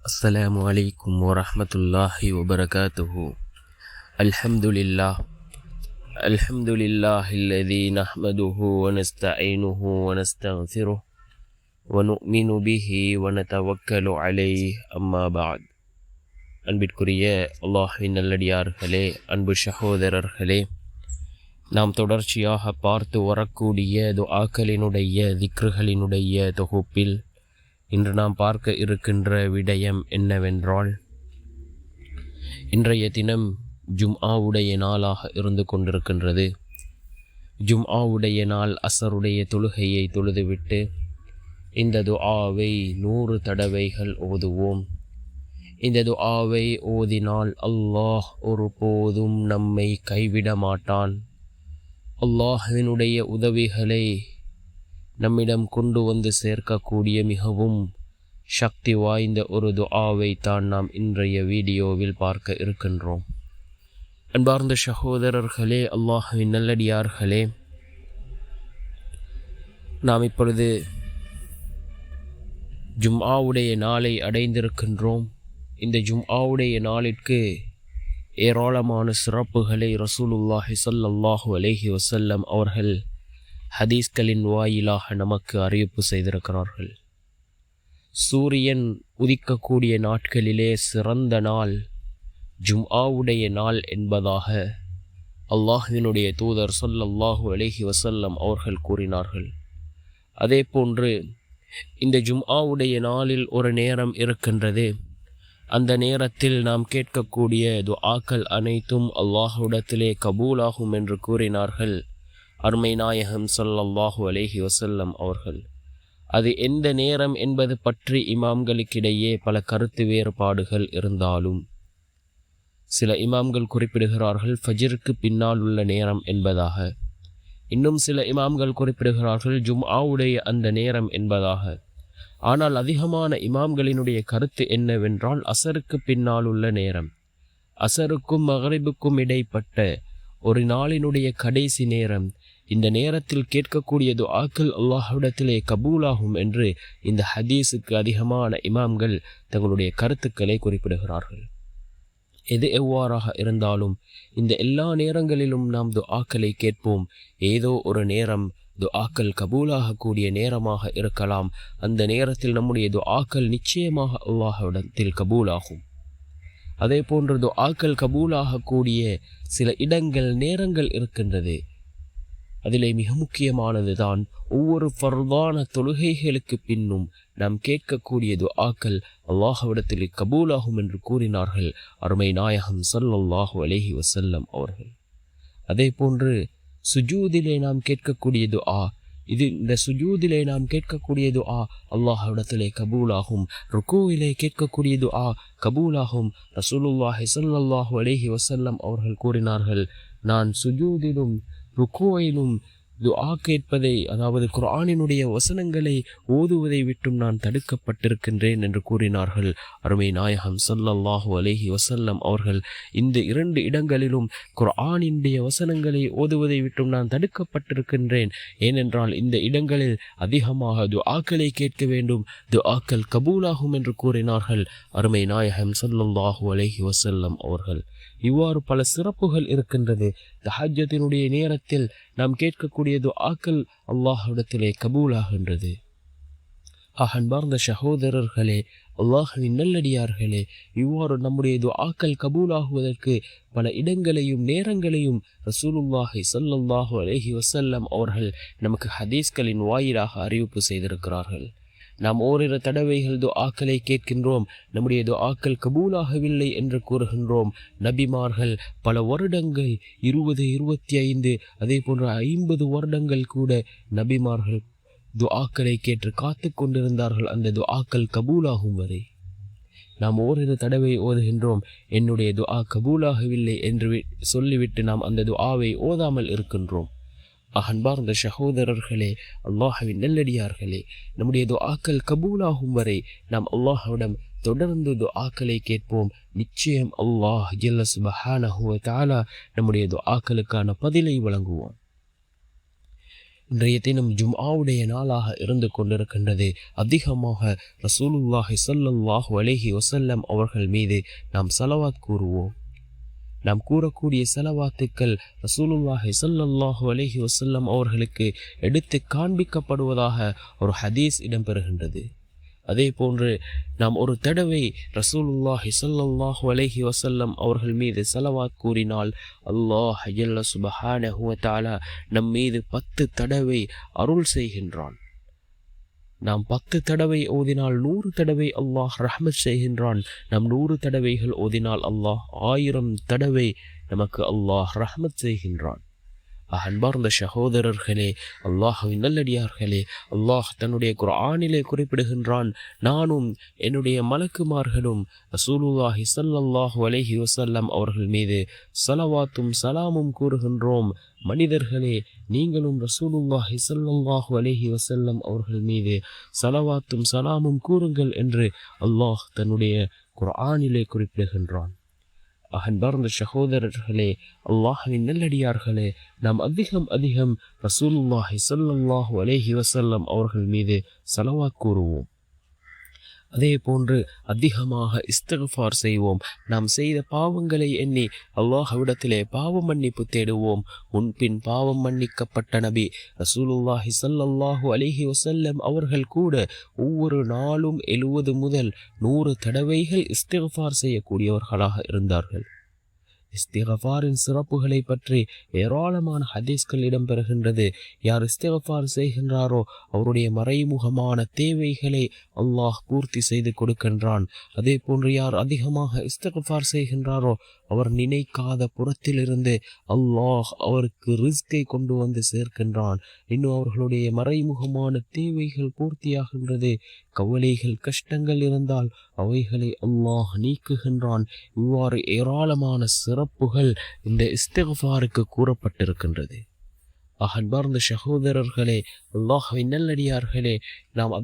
السلام عليكم ورحمة الله وبركاته. الحمد لله الذي نحمده ونستعينه ونستغفره ونؤمن به ونتوكل عليه أما بعد. அன்பிற்குரிய அல்லாஹ்வின் நல்லடியார்களே, அன்பு சகோதரர்களே, நாம் தொடர்ச்சியாக பார்த்து வரக்கூடிய துஆக்களினுடைய திக்ருகளினுடைய தொகுப்பில் இன்று நாம் பார்க்க இருக்கின்ற விடயம் என்னவென்றால், இன்றைய தினம் ஜும்ஆவுடைய நாளாக இருந்து கொண்டிருக்கின்றது. ஜும்ஆவுடைய நாள் அசருடைய தொழுகையை தொழுதுவிட்டு இந்த துஆவை 100 தடவைகள் ஓதுவோம். இந்த துஆவை ஓதினால் அல்லாஹ் ஒருபோதும் நம்மை கைவிட மாட்டான். அல்லாஹ்வினுடைய உதவிகளை நம்மிடம் கொண்டு வந்து சேர்க்கக்கூடிய மிகவும் சக்தி வாய்ந்த ஒரு துஆவை தான் நாம் இன்றைய வீடியோவில் பார்க்க இருக்கின்றோம். அன்பார்ந்த சகோதரர்களே, அல்லாஹ்வின் நல்லடியார்களே, நாம் இப்பொழுது ஜும்ஆவுடைய நாளை அடைந்திருக்கின்றோம். இந்த ஜும்ஆவுடைய நாளிற்கு ஏராளமான சிறப்புகளை ரசூலுல்லாஹி ஸல்லல்லாஹு அலைஹி வஸல்லம் அவர்கள் ஹதீஸ்களின் வாயிலாக நமக்கு அறிவிப்பு செய்திருக்கிறார்கள். சூரியன் உதிக்கக்கூடிய நாட்களிலே சிறந்த நாள் ஜும்ஆவுடைய நாள் என்பதாக அல்லாஹ்வினுடைய தூதர் ஸல்லல்லாஹு அலைஹி வஸல்லம் அவர்கள் கூறினார்கள். அதே போன்று இந்த ஜும்ஆவுடைய நாளில் ஒரு நேரம் இருக்கின்றது. அந்த நேரத்தில் நாம் கேட்கக்கூடிய துஆக்கள் அனைத்தும் அல்லாஹ்விடத்திலே கபூலாகும் என்று கூறினார்கள் அருமை நாயகம் ஸல்லல்லாஹு அலைஹி வஸல்லம் அவர்கள். அது எந்த நேரம் என்பது பற்றி இமாம்களுக்கிடையே பல கருத்து வேறுபாடுகள் இருந்தாலும் சில இமாம்கள் குறிப்பிடுகிறார்கள் ஃபஜ்ருக்கு பின்னால் உள்ள நேரம் என்பதாக. இன்னும் சில இமாம்கள் குறிப்பிடுகிறார்கள் ஜும்ஆவுடைய அந்த நேரம் என்பதாக. ஆனால் அதிகமான இமாம்களினுடைய கருத்து என்னவென்றால் அசருக்கு பின்னால் உள்ள நேரம், அசருக்கும் மக்ரிபுக்கும் இடைப்பட்ட ஒரு நாளினுடைய கடைசி நேரம். இந்த நேரத்தில் கேட்கக்கூடிய துஆக்கள் அல்லாஹ்விடத்திலே கபூலாகும் என்று இந்த ஹதீஸுக்கு அதிகமான இமாம்கள் தங்களுடைய கருத்துக்களை குறிப்பிடுகிறார்கள். எது எவ்வாறாக இருந்தாலும் இந்த எல்லா நேரங்களிலும் நாம் துஆக்களை கேட்போம். ஏதோ ஒரு நேரம் துஆக்கள் கபூலாகக்கூடிய நேரமாக இருக்கலாம். அந்த நேரத்தில் நம்முடைய துஆக்கள் நிச்சயமாக அல்லாஹ்விடத்தில் கபூலாகும். அதே போன்று துஆக்கள் கபூலாகக்கூடிய சில இடங்கள் நேரங்கள் இருக்கின்றது. அதிலே மிக முக்கியமானது தான் ஒவ்வொரு ஃபர்தான தொழுகைகளுக்கு பின்னும் நாம் கேட்கக்கூடிய துஆக்கள் அல்லாஹ்விடத்தில் கபூலாகும் என்று கூறினார்கள் அருமை நாயகம் ஸல்லல்லாஹு அலைஹி வஸல்லம் அவர்கள். அதே போன்று சுஜூதிலே நாம் கேட்கக்கூடிய துஆ, இந்த சுஜூதிலே நாம் கேட்கக்கூடிய துஆ அல்லாஹ்விடத்திலே கபூலாகும். ருக்கூவிலே கேட்கக்கூடிய துஆ கபூலாகும். ரசூலுல்லாஹி ஸல்லல்லாஹு அலைஹி வஸல்லம் அவர்கள் கூறினார்கள், நான் சுஜூதிலும் ருக்கூவிலும் துஆ கேட்பதை, அதாவது குர்ஆனினுடைய வசனங்களை ஓதுவதை விட்டும் நான் தடுக்கப்பட்டிருக்கின்றேன் என்று கூறினார்கள் அருமை நாயகம் ஸல்லல்லாஹு அலைஹி வஸல்லம் அவர்கள். இந்த 2 இடங்களிலும் குர்ஆனினுடைய வசனங்களை ஓதுவதை விட்டும் நான் தடுக்கப்பட்டிருக்கின்றேன். ஏனென்றால் இந்த இடங்களில் அதிகமாக துஆக்களை கேட்க வேண்டும், துஆக்கள் கபூலாகும் என்று கூறினார்கள் அருமை நாயகம் ஸல்லல்லாஹு அலைஹி வஸல்லம் அவர்கள். இவ்வாறு பல சிறப்புகள் இருக்கின்றது. தஹஜ்ஜுதினுடைய நேரத்தில் நாம் கேட்கக்கூடிய துஆக்கள் அல்லாஹ்விடத்திலே கபூலாகின்றது. அன்பார்ந்த சகோதரர்களே, அல்லாஹ்வின் நல்லடியார்களே, இவ்வாறு நம்முடைய துஆக்கள் கபூலாகுவதற்கு பல இடங்களையும் நேரங்களையும் ரசூலுல்லாஹி ஸல்லல்லாஹு அலைஹி வஸல்லம் அவர்கள் நமக்கு ஹதீஸ்களின் வாயிலாக அறிவிப்பு செய்திருக்கிறார்கள். நாம் ஓரிரு தடவைகள் துஆக்களை கேட்கின்றோம், நம்முடைய துஆக்கள் கபூலாகவில்லை என்று கூறுகின்றோம். நபிமார்கள் பல வருடங்கள் 20, 25, அதே போன்ற 50 வருடங்கள் கூட நபிமார்கள் துஆக்களை கேட்டு காத்து கொண்டிருந்தார்கள் அந்த துஆக்கள் கபூலாகும் வரை. நாம் ஓரிரு தடவை ஓதுகின்றோம், என்னுடைய துஆ கபூலாகவில்லை என்று சொல்லிவிட்டு நாம் அந்த துஆவை ஓதாமல் இருக்கின்றோம். அன்பார்ந்த சகோதரர்களே, அல்லாஹ்வின் நல்லடியார்களே, நம்முடைய துஆக்கள் கபூலாகும் வரை நாம் அல்லாஹ்விடம் தொடர்ந்து துஆக்களை கேட்போம். நிச்சயம் அல்லாஹ் ஜல்ல சுப்ஹானஹு வ தஆலா நம்முடைய துஆக்களுக்கான பதிலை வழங்குவான். இன்றைய தினம் ஜும்ஆவுடைய நாளாக இருந்து கொண்டிருக்கின்றது. அதிகமாக ரசூலுல்லாஹி ஸல்லல்லாஹு அலைஹி வஸல்லம் அவர்கள் மீது நாம் ஸலவாத் கூறுவோம். நாம் கூறக்கூடிய ஸலவாத்துக்கள் ரசூலுல்லாஹி ஸல்லல்லாஹு அலைஹி வஸல்லம் அவர்களுக்கு எடுத்து காண்பிக்கப்படுவதாக ஒரு ஹதீஸ் இடம்பெறுகின்றது. அதே போன்று நாம் ஒரு தடவை ரசூலுல்லாஹி ஸல்லல்லாஹு அலைஹி வஸல்லம் அவர்கள் மீது ஸலவாத் கூறினால் அல்லாஹ் ஜல்ல சுப்ஹானஹு வ தஆலா நம் மீது 10 தடவை அருள் செய்கின்றான். நாம் 10 தடவை ஓதினால் 100 தடவை அல்லாஹ் ரஹ்மத் செய்கின்றான். நாம் 100 தடவைகள் ஓதினால் அல்லாஹ் 1000 தடவை நமக்கு அல்லாஹ் ரஹ்மத் செய்கின்றான். அன்பார்ந்த சகோதரர்களே, அல்லாஹ்வின் நல்லடியார்களே, அல்லாஹ் தன்னுடைய குர்ஆனிலே குறிப்பிடுகின்றான், நானும் என்னுடைய மலக்குமார்களும் ரசூலுல்லாஹி ஸல்லல்லாஹு அலைஹி வஸல்லம் அவர்கள் மீது ஸலவாத்தும் சலாமும் கூறுகின்றோம். மனிதர்களே, நீங்களும் ரசூலுல்லாஹி ஸல்லல்லாஹு அலைஹி வஸல்லம் அவர்கள் மீது ஸலவாத்தும் சலாமும் கூறுங்கள் என்று அல்லாஹ் தன்னுடைய குர்ஆனிலே குறிப்பிடுகின்றான். அன்பார்ந்த சகோதரர்களே, அல்லாஹ்வின் நல்லடியார்களே, நாம் அதிகம் ரசூலுல்லாஹி ஸல்லல்லாஹு அலைஹி வஸல்லம் அவர்கள் மீது ஸலவாத் கூறுவோம். அதே போன்று அதிகமாக இஸ்திக்ஃபார் செய்வோம். நாம் செய்த பாவங்களை எண்ணி அல்லாஹ்விடத்திலே பாவ மன்னிப்பு தேடுவோம். முன்பின் பாவம் மன்னிக்கப்பட்ட நபி ரசூலுல்லாஹி ஸல்லல்லாஹு அலைஹி வஸல்லம் அவர்கள் கூட ஒவ்வொரு நாளும் 70 முதல் 100 தடவைகள் இஸ்திக்ஃபார் செய்யக்கூடியவர்களாக இருந்தார்கள். இஸ்திக்ஃபாரின் சிறப்புகளை பற்றி ஏராளமான ஹதீஸ்கள் இடம்பெறுகின்றது. யார் இஸ்திக்ஃபார் செய்கின்றாரோ அவருடைய மறைமுகமான தேவைகளை அல்லாஹ் பூர்த்தி செய்து கொடுக்கின்றான். அதே போன்று யார் அதிகமாக இஸ்திக்ஃபார் செய்கின்றாரோ அவர் நினைக்காத புறத்திலிருந்து அல்லாஹ் அவருக்கு ரிஸ்கை கொண்டு வந்து சேர்க்கின்றான். இன்னும் அவர்களுடைய மறைமுகமான தேவைகள் பூர்த்தியாகின்றது. கவலைகள் கஷ்டங்கள் இருந்தால் அவைகளை அல்லாஹ் நீக்குகின்றான். இவ்வாறு ஏராளமான சிறப்புகள் இந்த இஸ்திக்ஃபாருக்கு கூறப்பட்டிருக்கின்றது. அன்பார்ந்த சகோதரர்களே, அல்லாஹ்வின் நல்லடியார்களே, நாம்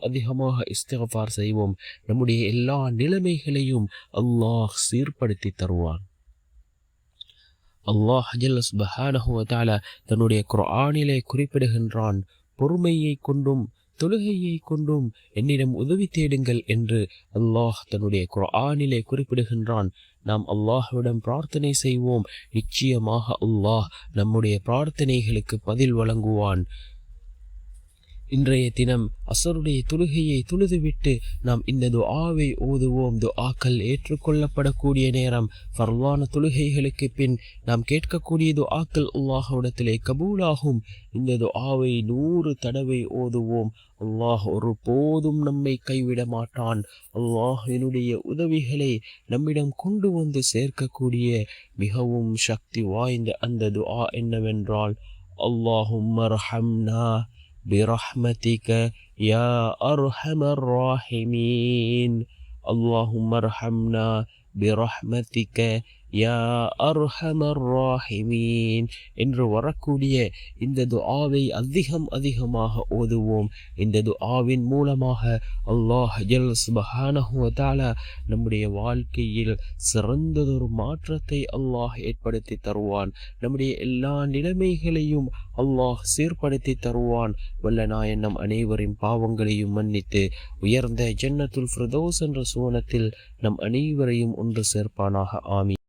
அதிகமாக இஸ்திக்ஃபார் செய்வோம். நம்முடைய எல்லா நிலைமைகளையும் அல்லாஹ் சீர்படுத்தி தருவான். அல்லாஹ் ஜல்ல சுப்ஹானஹு வ தஆலா தன்னுடைய குர்ஆனிலே குறிப்பிடுகின்றான், பொறுமையை கொண்டும் தொழுகையை கொண்டும் என்னிடம் உதவி தேடுங்கள் என்று அல்லாஹ் தன்னுடைய குர்ஆனிலே குறிப்பிடுகின்றான். நாம் அல்லாஹ்விடம் பிரார்த்தனை செய்வோம். நிச்சயமாக அல்லாஹ் நம்முடைய பிரார்த்தனைகளுக்கு பதில் வழங்குவான். இன்றைய தினம் அசருடைய தொழுகையை தொழுதுவிட்டு நாம் இந்த துஆவை ஓதுவோம். துஆக்கள் ஏற்றுக்கொள்ளப்படக்கூடிய நேரம், ஃபர்லான தொழுகைகளுக்கு பின் நாம் கேட்கக்கூடிய துஆக்கள் அல்லாஹ்விடத்திலே கபூலாகும். இந்த துஆவை 100 தடவை ஓதுவோம். அல்லாஹ் ஒரு போதும் நம்மை கைவிட மாட்டான். அல்லாஹ்வினுடைய உதவிகளை நம்மிடம் கொண்டு வந்து சேர்க்கக்கூடிய மிகவும் சக்தி வாய்ந்த அந்த துஆ என்னவென்றால், அல்லாஹும்ம ரஹம்னா برحمتك يا أرحم الراحمين اللهم ارحمنا برحمتك யா அர்ஹமர் ராஹிமீன் என்று வரக்கூடிய இந்த துஆவை அதிகமாக ஓதுவோம். இந்த துஆவின் மூலமாக அல்லாஹ் ஜல் சுப்ஹானஹு வ தஆலா நம்முடைய வாழ்க்கையில் சிறந்ததொரு மாற்றத்தை அல்லாஹ் ஏற்படுத்தி தருவான். நம்முடைய எல்லா நிலைமைகளையும் அல்லாஹ் சீர்படுத்தி தருவான். வல்ல நாயன் நம் அனைவரின் பாவங்களையும் மன்னித்து உயர்ந்த ஜன்னத்துல் ஃபிர்தௌஸ் என்ற சுவனத்தில் நம் அனைவரையும் ஒன்று சேர்ப்பானாக. ஆமீன்.